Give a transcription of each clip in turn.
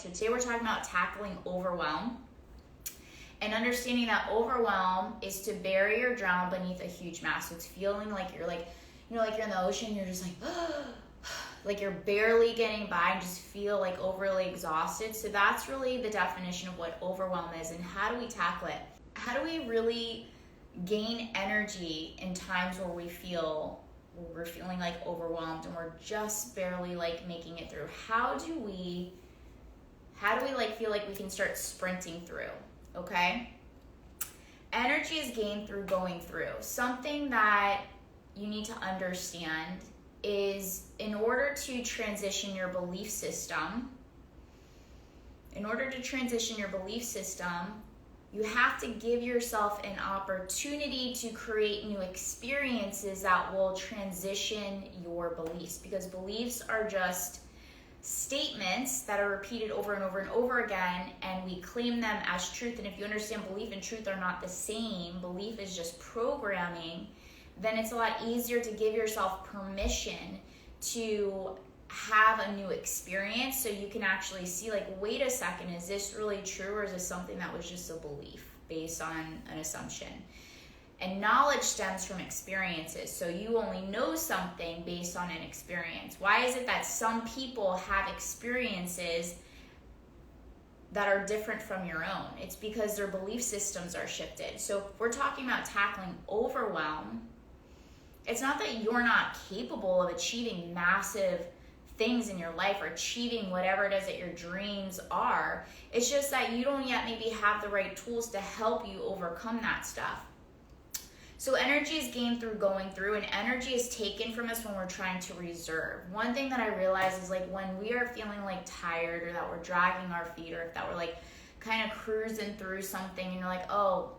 So today we're talking about tackling overwhelm and understanding that overwhelm is to bury or drown beneath a huge mass. So it's feeling like you're like, like you're in the ocean, you're just like, like you're barely getting by and just feel like overly exhausted. So that's really the definition of what overwhelm is. And how do we tackle it? How do we really gain energy in times where we're feeling like overwhelmed and we're just barely like making it through? How do we like feel like we can start sprinting through? Okay, energy is gained through going through. Something that you need to understand is, in order to transition your belief system, you have to give yourself an opportunity to create new experiences that will transition your beliefs, because beliefs are just statements that are repeated over and over and over again, and we claim them as truth. And if you understand belief and truth are not the same, belief is just programming, then it's a lot easier to give yourself permission to have a new experience, so you can actually see, like, wait a second, is this really true, or is this something that was just a belief based on an assumption? And knowledge stems from experiences. So you only know something based on an experience. Why is it that some people have experiences that are different from your own? It's because their belief systems are shifted. So if we're talking about tackling overwhelm, it's not that you're not capable of achieving massive things in your life or achieving whatever it is that your dreams are. It's just that you don't yet maybe have the right tools to help you overcome that stuff. So energy is gained through going through, and energy is taken from us when we're trying to reserve. One thing that I realize is, like, when we are feeling like tired, or that we're dragging our feet, or if that we're like kind of cruising through something and you're like, oh,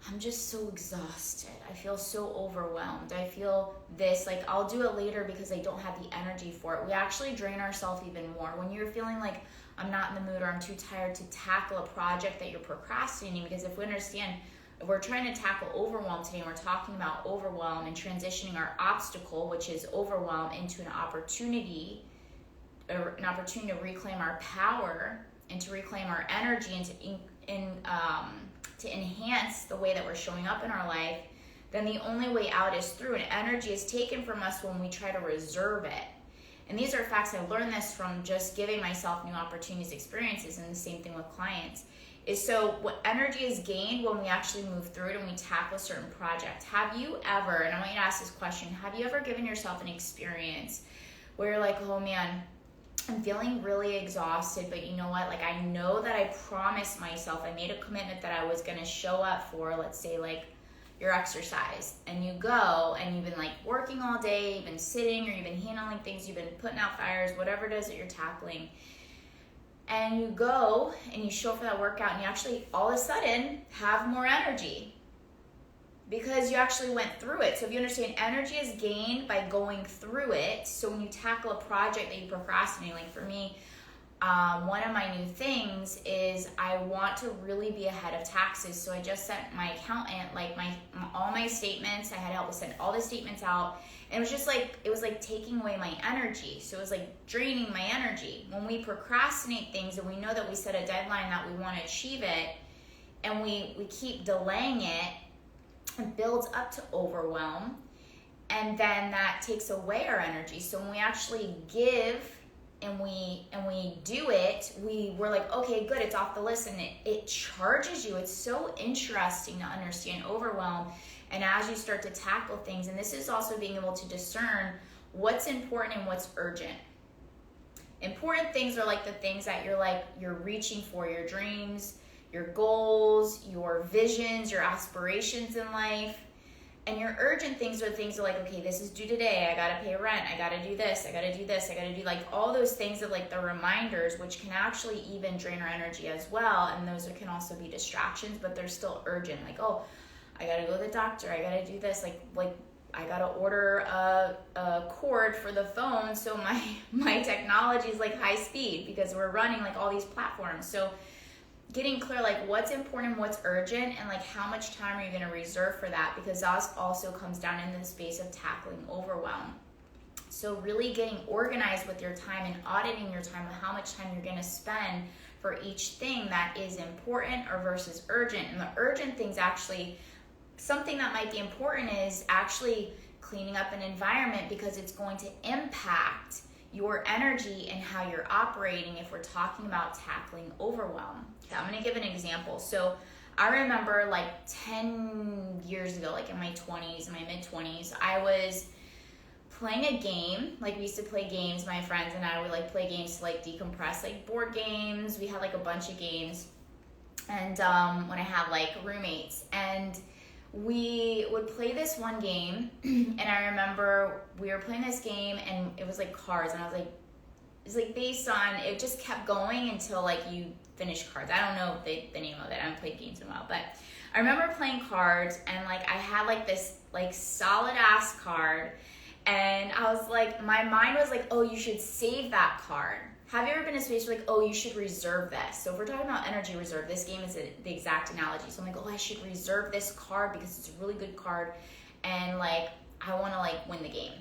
I'm just so exhausted, I feel so overwhelmed, I feel this, like, I'll do it later because I don't have the energy for it. We actually drain ourselves even more. When you're feeling like, I'm not in the mood, or I'm too tired to tackle a project that you're procrastinating, because if we understand, if we're trying to tackle overwhelm today, and we're talking about overwhelm and transitioning our obstacle, which is overwhelm, into an opportunity to reclaim our power and to reclaim our energy, and to enhance the way that we're showing up in our life, then the only way out is through. And energy is taken from us when we try to reserve it. And these are facts. I learned this from just giving myself new opportunities, experiences, and the same thing with clients. Is so what energy is gained when we actually move through it and we tackle a certain project. Have you ever, and I want you to ask this question, have you ever given yourself an experience where you're like, oh man, I'm feeling really exhausted, but you know what, like, I know that I promised myself, I made a commitment that I was going to show up for, let's say, like, your exercise, and you go and you've been like working all day, you've been sitting, or you've been handling things, you've been putting out fires, whatever it is that you're tackling, and you go and you show up for that workout, and you actually all of a sudden have more energy because you actually went through it. So if you understand, energy is gained by going through it. So when you tackle a project that you procrastinate, like for me, one of my new things is I want to really be ahead of taxes. So I just sent my accountant like all my statements. I had help send all the statements out. And it was just like, it was like taking away my energy. So it was like draining my energy. When we procrastinate things and we know that we set a deadline that we want to achieve it, and we keep delaying it, it builds up to overwhelm. And then that takes away our energy. So when we actually give and we do it, we're like, okay, good, it's off the list, and it charges you. It's so interesting to understand overwhelm. And as you start to tackle things, and this is also being able to discern what's important and what's urgent. Important things are like the things that you're reaching for, your dreams, your goals, your visions, your aspirations in life. And your urgent things are things that, like, okay, this is due today, I gotta pay rent, I gotta do this, I gotta do this, I gotta do, like, all those things that, like, the reminders, which can actually even drain our energy as well. And those can also be distractions, but they're still urgent. Like, oh, I gotta go to the doctor, I gotta do this, like I gotta order a cord for the phone so my technology is like high speed, because we're running like all these platforms. So getting clear, like, what's important, what's urgent, and like how much time are you going to reserve for that, because that also comes down into the space of tackling overwhelm. So really getting organized with your time and auditing your time, how much time you're going to spend for each thing that is important or versus urgent. And the urgent things, actually, something that might be important is actually cleaning up an environment, because it's going to impact your energy and how you're operating if we're talking about tackling overwhelm. I'm going to give an example. So I remember like 10 years ago, like in my 20s, my mid-20s, I was playing a game. Like, we used to play games, my friends and I would like play games to like decompress, like board games. We had like a bunch of games. And when I had like roommates, and we would play this one game, and I remember we were playing this game, and it was like cards, and I was like, it's like based on, it just kept going until like you finish cards. I don't know the name of it. I haven't played games in a while, but I remember playing cards, and like I had like this like solid ass card, and I was like, my mind was like, oh, you should save that card. Have you ever been in a space where like, oh, you should reserve this? So if we're talking about energy reserve, this game is the exact analogy. So I'm like, oh, I should reserve this card because it's a really good card, and like I want to like win the game.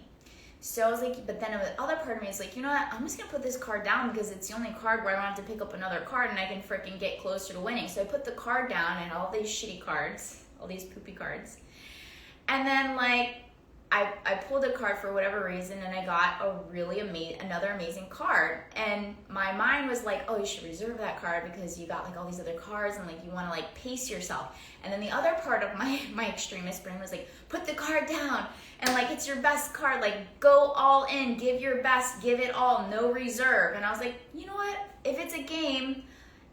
So I was like, but then the other part of me is like, you know what? I'm just gonna put this card down because it's the only card where I don't have to pick up another card and I can freaking get closer to winning. So I put the card down and all these shitty cards, all these poopy cards, and then like I pulled a card for whatever reason, and I got a really another amazing card. And my mind was like, oh, you should reserve that card because you got like all these other cards, and like you want to like pace yourself. And then the other part of my extremist brain was like, put the card down, and like it's your best card, like go all in, give your best, give it all, no reserve. And I was like, you know what? If it's a game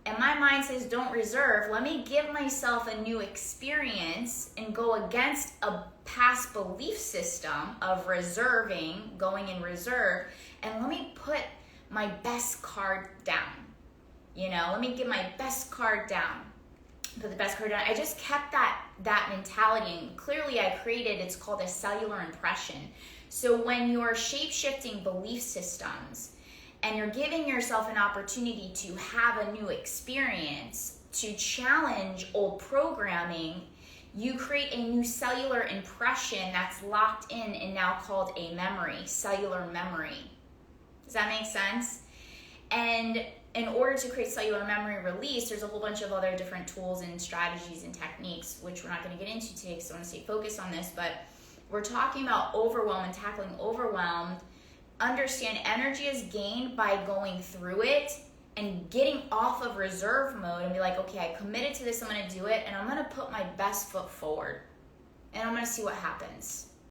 and my mind says don't reserve, let me give myself a new experience and go against a past belief system of reserving, going in reserve, and let me put my best card down. You know, let me get my best card down. Put the best card down. I just kept that mentality, and clearly I created, it's called a cellular impression. So when you're shape-shifting belief systems, and you're giving yourself an opportunity to have a new experience, to challenge old programming, you create a new cellular impression that's locked in and now called a memory, cellular memory. Does that make sense? And in order to create cellular memory release, there's a whole bunch of other different tools and strategies and techniques, which we're not going to get into today because I want to stay focused on this, but we're talking about overwhelm and tackling overwhelm. Understand energy is gained by going through it and getting off of reserve mode and be like, okay, I committed to this, I'm going to do it, and I'm going to put my best foot forward, and I'm going to see what happens.